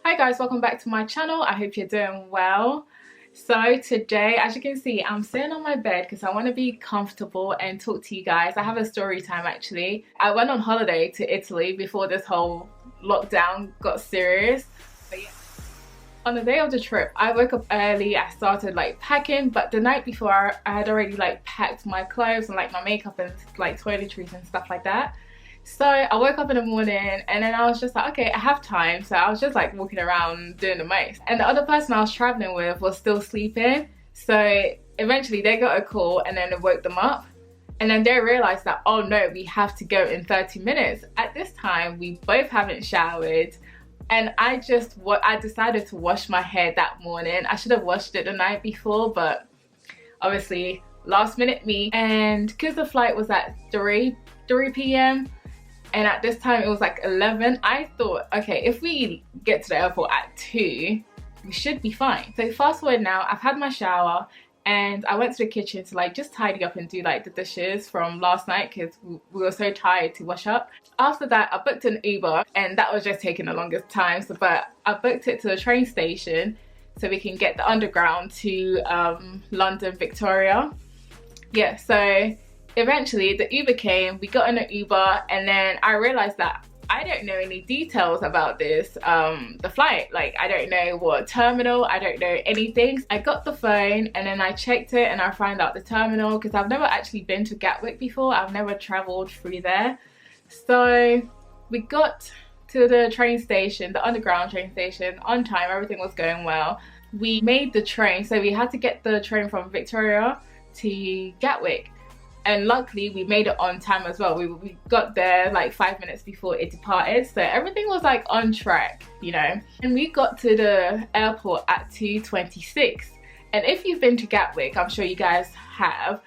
Hi guys, welcome back to my channel. I hope you're doing well. So today, as you can see, I'm sitting on my bed because I want to be comfortable and talk to you guys. I have a story time actually. I went on holiday to Italy before this whole lockdown got serious. But yeah. On the day of the trip, I woke up early. I started like packing, but the night before I had already like packed my clothes and like my makeup and like toiletries and stuff like that. So I woke up in the morning and then I was just like, okay, I have time. So I was just like walking around doing the most. And the other person I was traveling with was still sleeping. So eventually they got a call and then it woke them up. And then they realized that, oh no, we have to go in 30 minutes. At this time, we both haven't showered. And I decided to wash my hair that morning. I should have washed it the night before, but obviously last minute me. And because the flight was at 3 p.m. and at this time it was like 11, I thought, okay, if we get to the airport at 2, we should be fine. So fast forward now, I've had my shower and I went to the kitchen to like just tidy up and do like the dishes from last night because we were so tired to wash up. After that, I booked an Uber and that was just taking the longest time. So, but I booked it to the train station so we can get the underground to London Victoria. Yeah, so eventually the Uber came, we got in an Uber, and then I realized that I don't know any details about this, the flight. Like, I don't know what terminal, I don't know anything. I got the phone and then I checked it and I found out the terminal because I've never actually been to Gatwick before. I've never traveled through there. So we got to the train station, the underground train station, on time. Everything was going well. We made the train, so we had to get the train from Victoria to Gatwick. And luckily we made it on time as well. We got there like 5 minutes before it departed, so everything was like on track, you know. And we got to the airport at 2:26. And if you've been to Gatwick, I'm sure you guys have,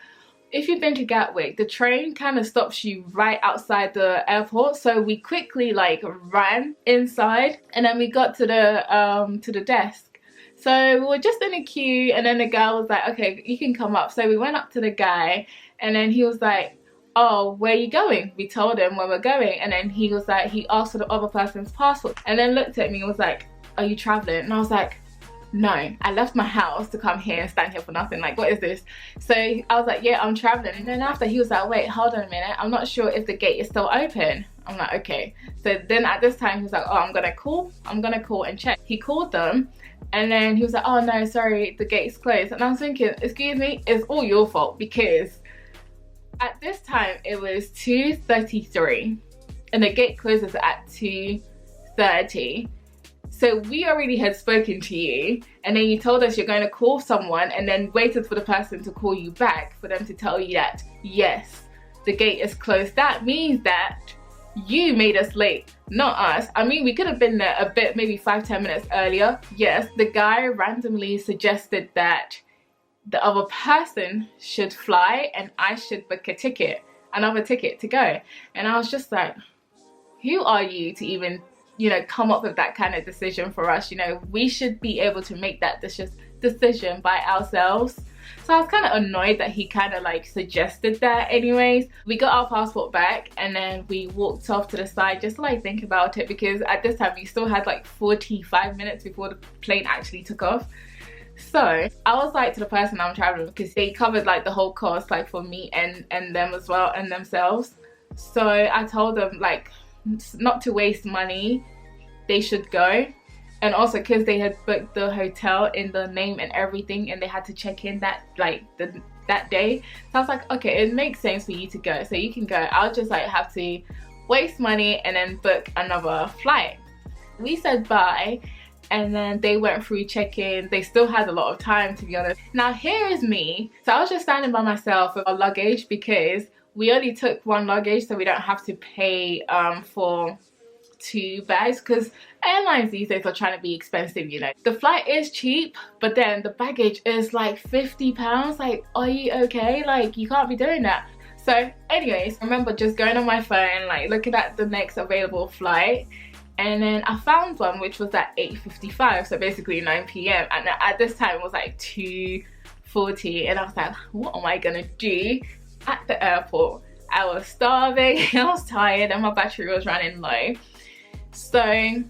if you've been to Gatwick, the train kind of stops you right outside the airport. So we quickly like ran inside and then we got to the desk. So we were just in a queue and then the guy was like, okay, you can come up. So we went up to the guy and then he was like, oh, where are you going? We told him where we're going. And then he was like, he asked for the other person's passport and then looked at me and was like, are you traveling? And I was like, no, I left my house to come here and stand here for nothing. Like, what is this? So I was like, yeah, I'm traveling. And then after he was like, wait, hold on a minute. I'm not sure if the gate is still open. I'm like, okay. So then at this time he was like, oh, I'm gonna call and check. He called them and then he was like, oh no, sorry, the gate's closed. And I was thinking, excuse me, it's all your fault because at this time it was 2:33 and the gate closes at 2:30. So we already had spoken to you and then you told us you're going to call someone and then waited for the person to call you back for them to tell you that, yes, the gate is closed. That means that you made us late, not us. I mean, we could have been there a bit, maybe 5-10 minutes earlier. Yes, the guy randomly suggested that the other person should fly and I should book a ticket, another ticket to go. And I was just like, who are you to even, you know, come up with that kind of decision for us? You know, we should be able to make that decision by ourselves. So I was kind of annoyed that he kind of like suggested that. Anyways, we got our passport back and then we walked off to the side just to like think about it because at this time we still had like 45 minutes before the plane actually took off. So I was like to the person I'm traveling with because they covered like the whole cost like for me and them as well and themselves. So I told them like not to waste money, they should go. And also because they had booked the hotel in the name and everything and they had to check in that day. So I was like, okay, it makes sense for you to go, so you can go. I'll just like have to waste money and then book another flight. We said bye and then they went through check-in. They still had a lot of time, to be honest. Now here is me. So I was just standing by myself with our luggage because we only took one luggage so we don't have to pay for 2 bags because airlines these days are trying to be expensive, you know. The flight is cheap, but then the baggage is like £50. Like, are you okay? Like, you can't be doing that. So anyways, I remember just going on my phone, like looking at the next available flight, and then I found one which was at 8:55, so basically 9 p.m. and at this time it was like 2:40 and I was like, what am I gonna do at the airport? I was starving, I was tired and my battery was running low. So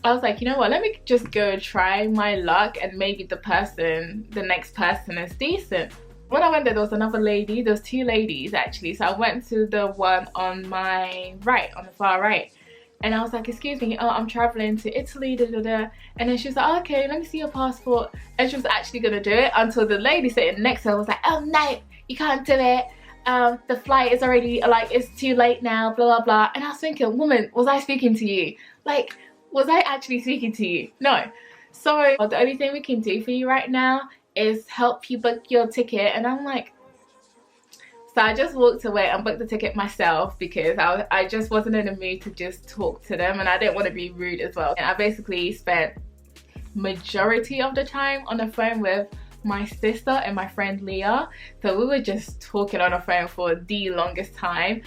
I was like, you know what, let me just go try my luck, and maybe the next person is decent. When I went there was another lady, there was 2 ladies actually, so I went to the one on my right, on the far right, and I was like, excuse me, oh, I'm traveling to Italy, da da da. And then she was like, oh, okay, let me see your passport. And she was actually gonna do it until the lady sitting next to her was like, oh no, you can't do it. The flight is already, like, it's too late now, blah blah blah. And I was thinking, woman, was I speaking to you? Like, was I actually speaking to you? No. So the only thing we can do for you right now is help you book your ticket. And I'm like, so I just walked away and booked the ticket myself, because I just wasn't in the mood to just talk to them, and I didn't want to be rude as well. And I basically spent majority of the time on the phone with my sister and my friend Leah. So we were just talking on the phone for the longest time.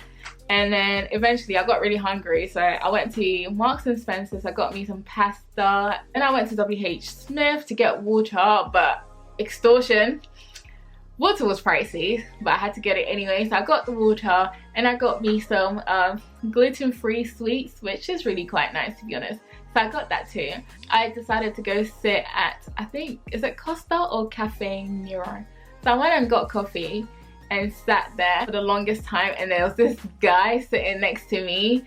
And then eventually I got really hungry, so I went to Marks and Spencer's. I got me some pasta, and I went to WH Smith to get water, but extortion. Water was pricey, but I had to get it anyway. So I got the water, and I got me some gluten-free sweets, which is really quite nice, to be honest. So I got that too. I decided to go sit at, I think, is it Costa or Cafe Nero? So I went and got coffee and sat there for the longest time, and there was this guy sitting next to me.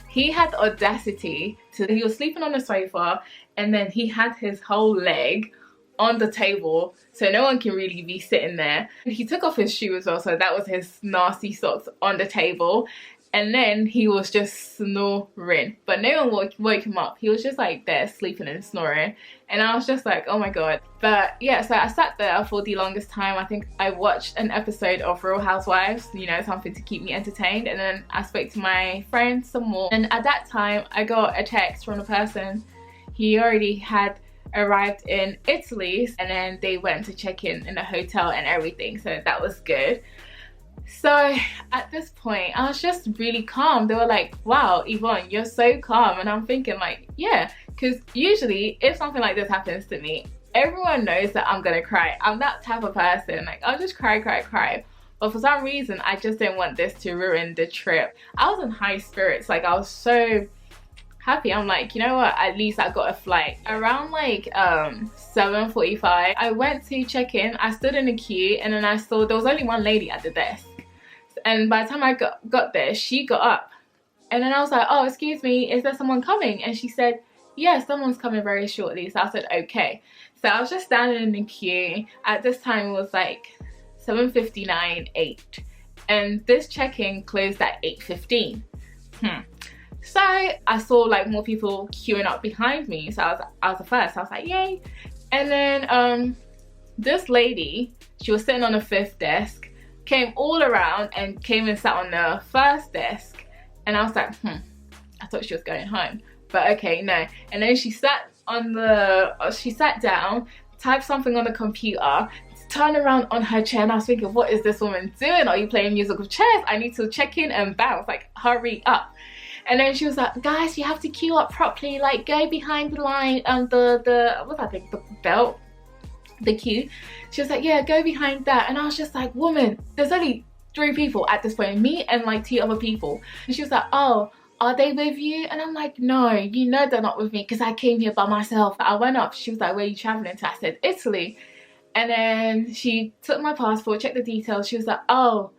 He had the audacity to, he was sleeping on the sofa, and then he had his whole leg on the table, so no one can really be sitting there. He took off his shoe as well, so that was his nasty socks on the table. And then he was just snoring, but no one woke him up. He was just like there sleeping and snoring, and I was just like, oh my god. But yeah, so I sat there for the longest time. I think I watched an episode of Real Housewives, you know, something to keep me entertained, and then I spoke to my friends some more. And at that time I got a text from a person. He already had arrived in Italy, and then they went to check in the hotel and everything, so that was good. So at this point I was just really calm. They were like, wow, Yvonne, you're so calm. And I'm thinking like, yeah, because usually if something like this happens to me, everyone knows that I'm gonna cry. I'm that type of person, like I'll just cry. But for some reason I just didn't want this to ruin the trip. I was in high spirits, like I was so happy. I'm like, you know what, at least I got a flight. Around like 7:45 I went to check in. I stood in a queue, and then I saw there was only one lady at the desk, and by the time I got there, she got up, and then I was like, oh, excuse me, is there someone coming? And she said, yeah, someone's coming very shortly. So I said, okay. So I was just standing in the queue. At this time it was like 7:59, 8, and this check-in closed at 8:15. So I saw like more people queuing up behind me, so I was the first. I was like, yay. And then this lady, she was sitting on the 5th desk, came all around and came and sat on the 1st desk, and I was like, I thought she was going home, but okay, no. And then she sat down, typed something on the computer, turned around on her chair, and I was thinking, what is this woman doing? Are you playing musical chairs? I need to check in and bounce, like hurry up. And then she was like, guys, you have to queue up properly, like go behind the line, what's that thing, the belt, the queue. She was like, yeah, go behind that. And I was just like, woman, there's only 3 people at this point, me and like 2 other people. And she was like, oh, are they with you? And I'm like, no, you know they're not with me, because I came here by myself. I went up, she was like, where are you traveling to? I said, Italy. And then she took my passport, checked the details. She was like, oh,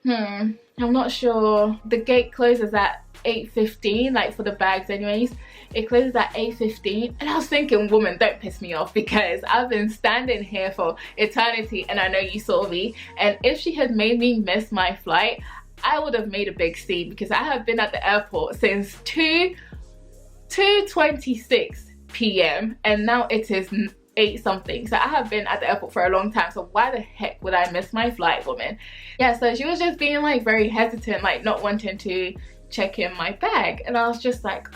I'm not sure. The gate closes at 8:15, like for the bags anyways. It closes at 8:15, and I was thinking, woman, don't piss me off, because I've been standing here for eternity, and I know you saw me. And if she had made me miss my flight, I would have made a big scene, because I have been at the airport since 2:26 p.m. and now it is 8 something. So I have been at the airport for a long time, so why the heck would I miss my flight, woman? Yeah, so she was just being like very hesitant, like not wanting to check in my bag. And I was just like,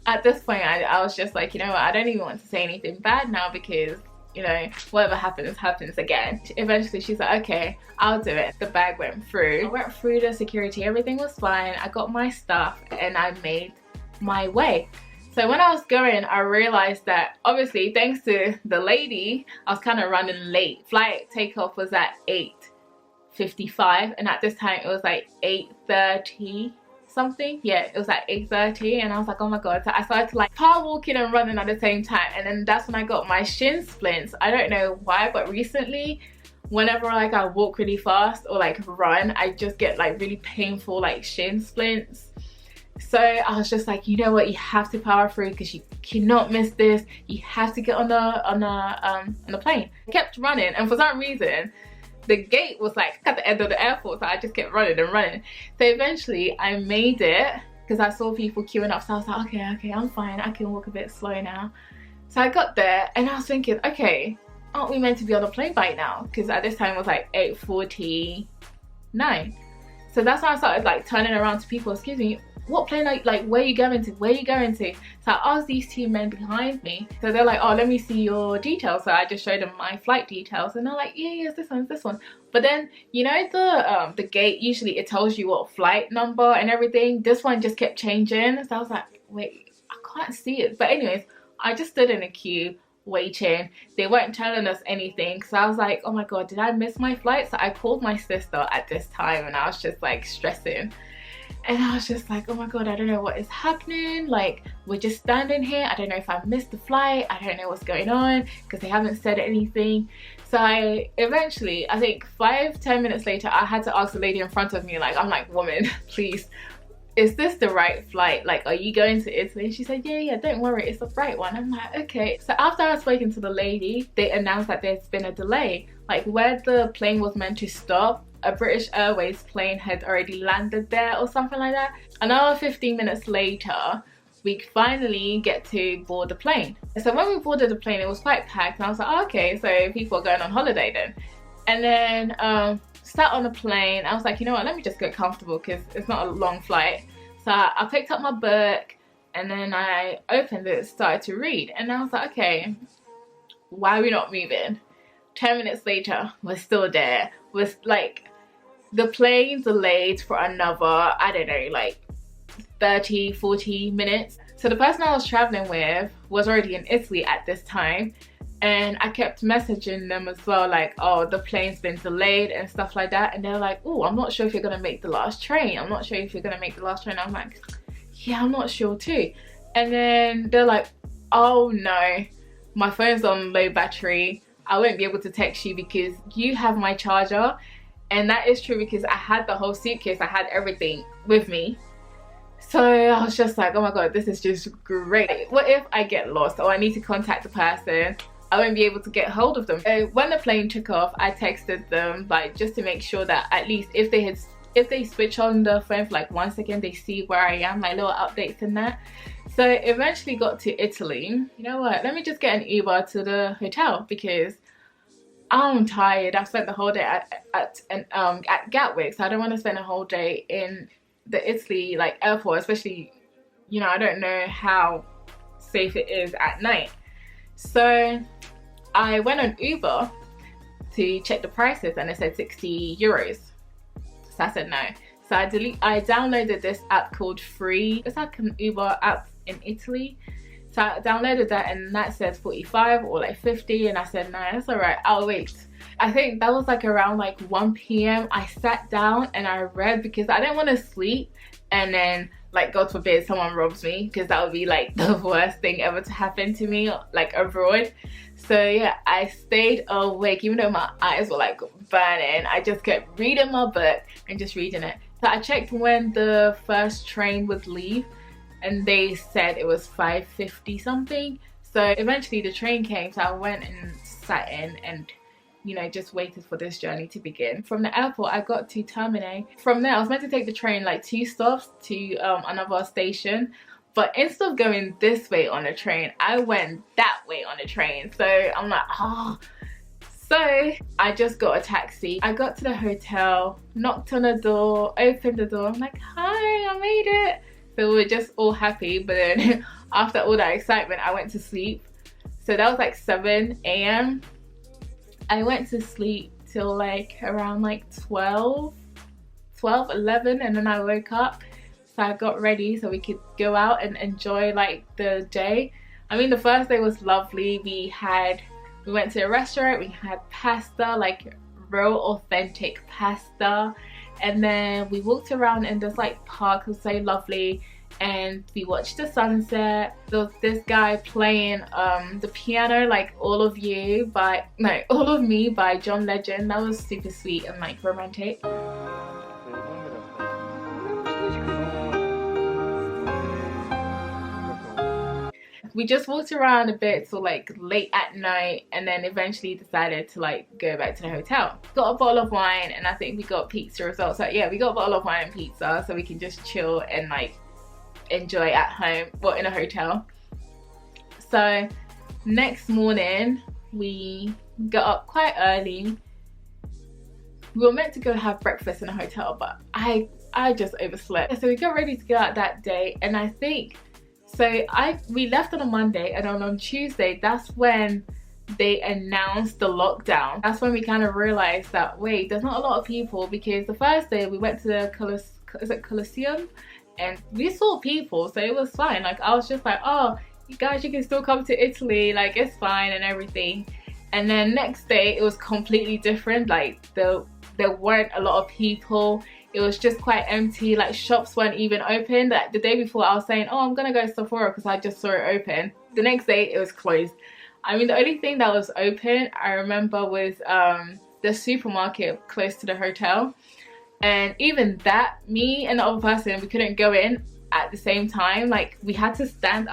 at this point I was just like, you know what, I don't even want to say anything bad now, because you know, whatever happens again. Eventually she's like, okay, I'll do it. The bag went through. I went through the security, everything was fine. I got my stuff and I made my way. So when I was going, I realized that obviously thanks to the lady, I was kind of running late. Flight takeoff was at 8:55, and at this time it was like 8:36. something. Yeah, it was like 8:30, and I was like, oh my god. So I started to like power walking and running at the same time, and then that's when I got my shin splints. I don't know why, but recently whenever like I walk really fast or like run, I just get like really painful like shin splints. So I was just like, you know what, you have to power through because you cannot miss this. You have to get on the plane. I kept running, and for some reason the gate was like at the end of the airport, so I just kept running and running. So eventually I made it because I saw people queuing up, so I was like, okay, I'm fine, I can walk a bit slow now. So I got there and I was thinking, okay, aren't we meant to be on a plane by now? Because at this time it was like 8:49. So that's when I started like turning around to people, excuse me, what plane are you, like, where are you going to? Where are you going to? So I asked these two men behind me. So they're like, oh, let me see your details. So I just showed them my flight details, and they're like, yeah, it's this one. But then, you know, the gate, usually it tells you what flight number and everything. This one just kept changing. So I was like, wait, I can't see it. But anyways, I just stood in a queue waiting. They weren't telling us anything, so I was like, oh my god, did I miss my flight? So I called my sister at this time, and I was just like stressing. And I was just like, oh my god, I don't know what is happening. Like, we're just standing here. I don't know if I missed the flight. I don't know what's going on because they haven't said anything. So I eventually, I think 5-10 minutes later, I had to ask the lady in front of me, like, I'm like, woman, please, is this the right flight? Like, are you going to Italy? And she said, yeah, don't worry, it's the right one. I'm like, okay. So after I had spoken to the lady, they announced that there's been a delay. Like, where the plane was meant to stop, a British Airways plane had already landed there or something like that. Another 15 minutes later, we finally get to board the plane. So when we boarded the plane, it was quite packed, and I was like, oh, okay, so people are going on holiday then. And then sat on the plane. I was like, you know what, let me just get comfortable because it's not a long flight. So I picked up my book, and then I opened it, started to read, and I was like, okay, why are we not moving? 10 minutes later, we're still there. We're like, the plane delayed for another, I don't know, like 30-40 minutes. So the person I was traveling with was already in Italy at this time, and I kept messaging them as well, like, oh, the plane's been delayed and stuff like that. And they're like, oh, I'm not sure if you're gonna make the last train. I'm not sure if you're gonna make the last train. I'm like, yeah, I'm not sure too. And then they're like, oh no, my phone's on low battery. I won't be able to text you because you have my charger. And that is true because I had the whole suitcase, I had everything with me. So I was just like, oh my god, this is just great. What if I get lost or I need to contact the person? I won't be able to get hold of them. So when the plane took off, I texted them, like, just to make sure that at least if they switch on the phone for like 1 second, they see where I am, like little updates in that. So eventually got to Italy. You know what, let me just get an Uber to the hotel because I'm tired. I've spent the whole day at Gatwick, so I don't want to spend a whole day in the Italy like airport, especially, you know, I don't know how safe it is at night. So I went on Uber to check the prices, and it said 60 euros. So I said no. So I downloaded this app called Free. It's like an Uber app in Italy. So I downloaded that, and that said 45 or like 50, and I said no, that's alright, I'll wait. I think that was like around like 1 p.m. I sat down and I read because I didn't want to sleep and then, like, God forbid someone robs me, because that would be like the worst thing ever to happen to me, like abroad. So yeah, I stayed awake even though my eyes were like burning. I just kept reading my book and just reading it. So I checked when the first train would leave, and they said it was 5:50 something. So eventually the train came, so I went and sat in and, you know, just waited for this journey to begin. From the airport, I got to Termini. From there, I was meant to take the train like 2 stops to another station, but instead of going this way on the train, I went that way on the train. So I'm like, oh. So I just got a taxi. I got to the hotel, knocked on the door, opened the door. I'm like, hi, I made it. So we were just all happy, but then after all that excitement, I went to sleep. So that was like 7 a.m. I went to sleep till like around like 12, 11, and then I woke up. So I got ready so we could go out and enjoy like the day. I mean, the first day was lovely. We went to a restaurant, we had pasta, like real authentic pasta. and then we walked around in this like park. It was so lovely, and we watched the sunset. There was this guy playing the piano, like All of Me by John Legend. That was super sweet and like romantic. We just walked around a bit till like late at night, and then eventually decided to like go back to the hotel. Got a bottle of wine, and I think we got pizza as well. So yeah, we got a bottle of wine and pizza so we can just chill and like enjoy at home, well, in a hotel. So next morning we got up quite early. We were meant to go have breakfast in a hotel, but I just overslept. So we got ready to go out that day, and I think we left on a Monday, and on Tuesday, that's when they announced the lockdown. That's when we kind of realized that, wait, there's not a lot of people, because the first day we went to the Colosseum, and we saw people, so it was fine. Like, I was just like, oh, you guys, you can still come to Italy, like, it's fine and everything. And then next day, it was completely different. Like, there weren't a lot of people. It was just quite empty. Like, shops weren't even open. Like, the day before, I was saying, oh, I'm gonna go to Sephora because I just saw it open. The next day, it was closed. I mean, the only thing that was open, I remember, was the supermarket close to the hotel. And even that, me and the other person, we couldn't go in at the same time. Like, we had to stand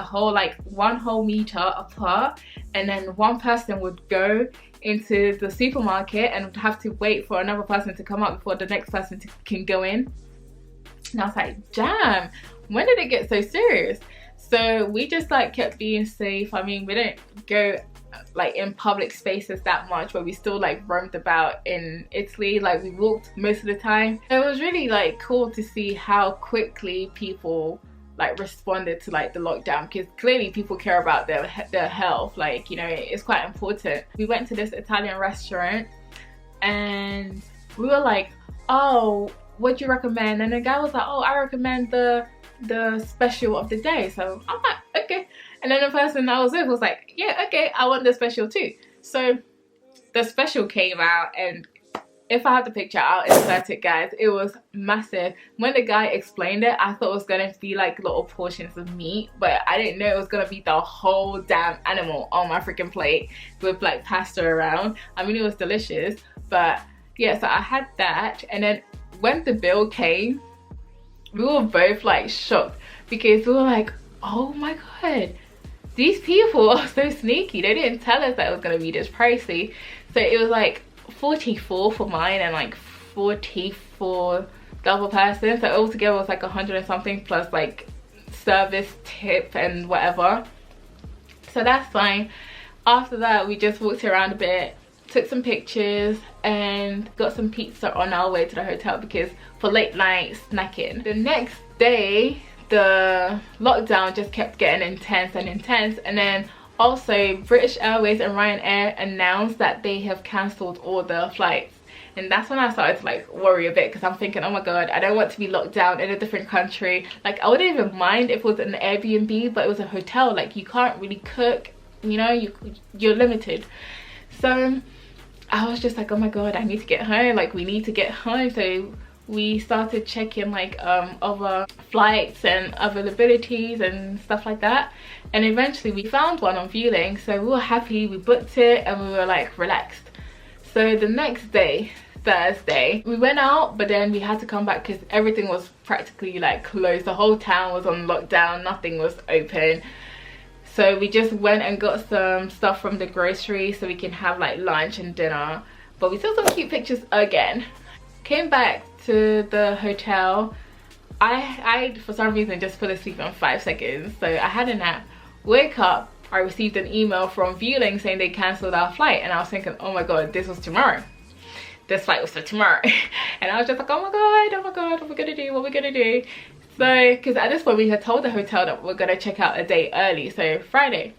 one whole meter apart, and then one person would go into the supermarket and would have to wait for another person to come up before the next person can go in. And I was like, damn, when did it get so serious? So we just like kept being safe. I mean, we didn't go like in public spaces that much, but we still like roamed about in Italy. Like, we walked most of the time. It was really like cool to see how quickly people like responded to like the lockdown, because clearly people care about their health. Like, you know, it's quite important. We went to this Italian restaurant, and we were like, oh, what do you recommend? And the guy was like, oh, I recommend the special of the day. So I'm like, okay. And then the person I was with was like, yeah, okay, I want the special too. So the special came out, and if I had the picture, I'll insert it, guys. It was massive. When the guy explained it, I thought it was gonna be like little portions of meat, but I didn't know it was gonna be the whole damn animal on my freaking plate with like pasta around. I mean, it was delicious, but yeah, so I had that. And then when the bill came, we were both like shocked, because we were like, oh my god, these people are so sneaky. They didn't tell us that it was gonna be this pricey. So it was like 44 for mine and like 40 for the other person. So altogether it was like 100 and something, plus like service tip and whatever. So that's fine. After that, we just walked around a bit, took some pictures, and got some pizza on our way to the hotel, because for late night snacking. The next day, the lockdown just kept getting intense and intense, and then also British Airways and Ryanair announced that they have cancelled all the flights. And that's when I started to like worry a bit, because I'm thinking, oh my god, I don't want to be locked down in a different country. Like, I wouldn't even mind if it was an Airbnb, but it was a hotel. Like, you can't really cook, you know, you're limited. So I was just like, oh my god, I need to get home. Like, we need to get home. So we started checking like other flights and availabilities and stuff like that, and eventually we found one on Vueling. So we were happy, we booked it, and we were like relaxed. So the next day, Thursday, we went out, but then we had to come back because everything was practically like closed. The whole town was on lockdown, nothing was open. So we just went and got some stuff from the grocery so we can have like lunch and dinner. But we took some cute pictures again. Came back to the hotel. I for some reason just fell asleep in 5 seconds, so I had a nap. Wake up, I received an email from Vueling saying they cancelled our flight, and I was thinking, oh my god, this was tomorrow. This flight was for tomorrow. And I was just like, oh my god, what are we gonna do, what are we gonna do? So, because at this point we had told the hotel that we're gonna check out a day early, so Friday.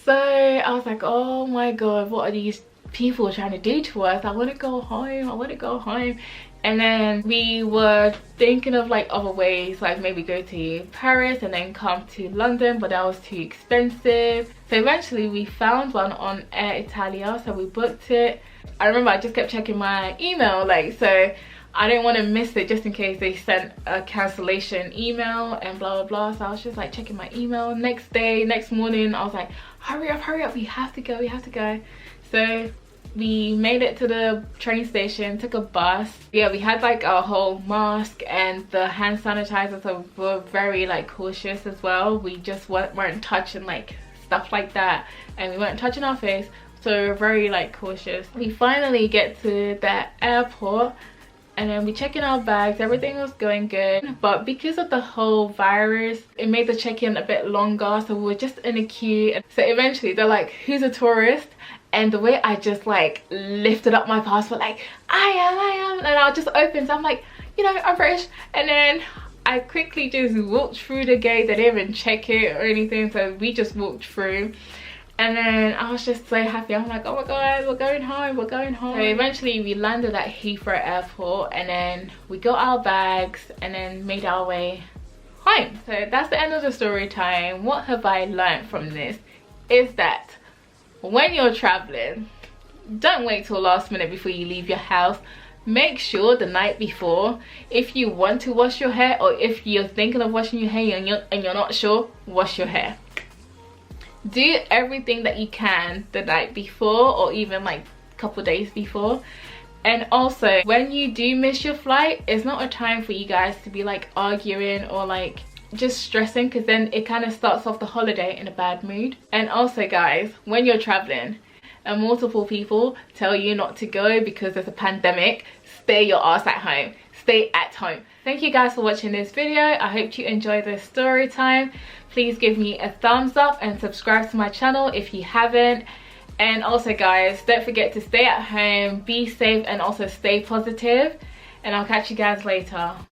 So I was like, oh my god, what are these people trying to do to us? I want to go home, I want to go home. And then we were thinking of like other ways, like maybe go to Paris and then come to London, but that was too expensive. So eventually we found one on Air Italia, so we booked it. I remember I just kept checking my email, like, so I didn't want to miss it just in case they sent a cancellation email and blah blah blah. So I was just like checking my email. Next morning I was like, hurry up, we have to go. So we made it to the train station, took a bus. Yeah, we had like a whole mask and the hand sanitizer, so we were very like cautious as well. We just weren't touching like stuff like that, and we weren't touching our face, so we were very like cautious. We finally get to the airport and then we check in our bags. Everything was going good, but because of the whole virus, it made the check-in a bit longer, so we were just in a queue. So eventually they're like, who's a tourist? And the way I just like lifted up my passport, like I am, and I just opened, so I'm like, you know, I'm British. And then I quickly just walked through the gate. They didn't even check it or anything, so we just walked through. And then I was just so happy. I'm like, oh my god, we're going home. So eventually we landed at Heathrow Airport, and then we got our bags and then made our way home. So that's the end of the story time. What have I learned from this is that when you're traveling, don't wait till last minute before you leave your house. Make sure the night before, if you want to wash your hair, or if you're thinking of washing your hair and you're not sure, wash your hair. Do everything that you can the night before, or even like a couple days before. And also, when you do miss your flight, it's not a time for you guys to be like arguing or like just stressing, because then it kind of starts off the holiday in a bad mood. And also guys, when you're traveling and multiple people tell you not to go because there's a pandemic, stay your ass at home. Stay at home. Thank you guys for watching this video. I hope you enjoyed this story time. Please give me a thumbs up and subscribe to my channel if you haven't. And also guys, don't forget to stay at home, be safe, and also stay positive. And I'll catch you guys later.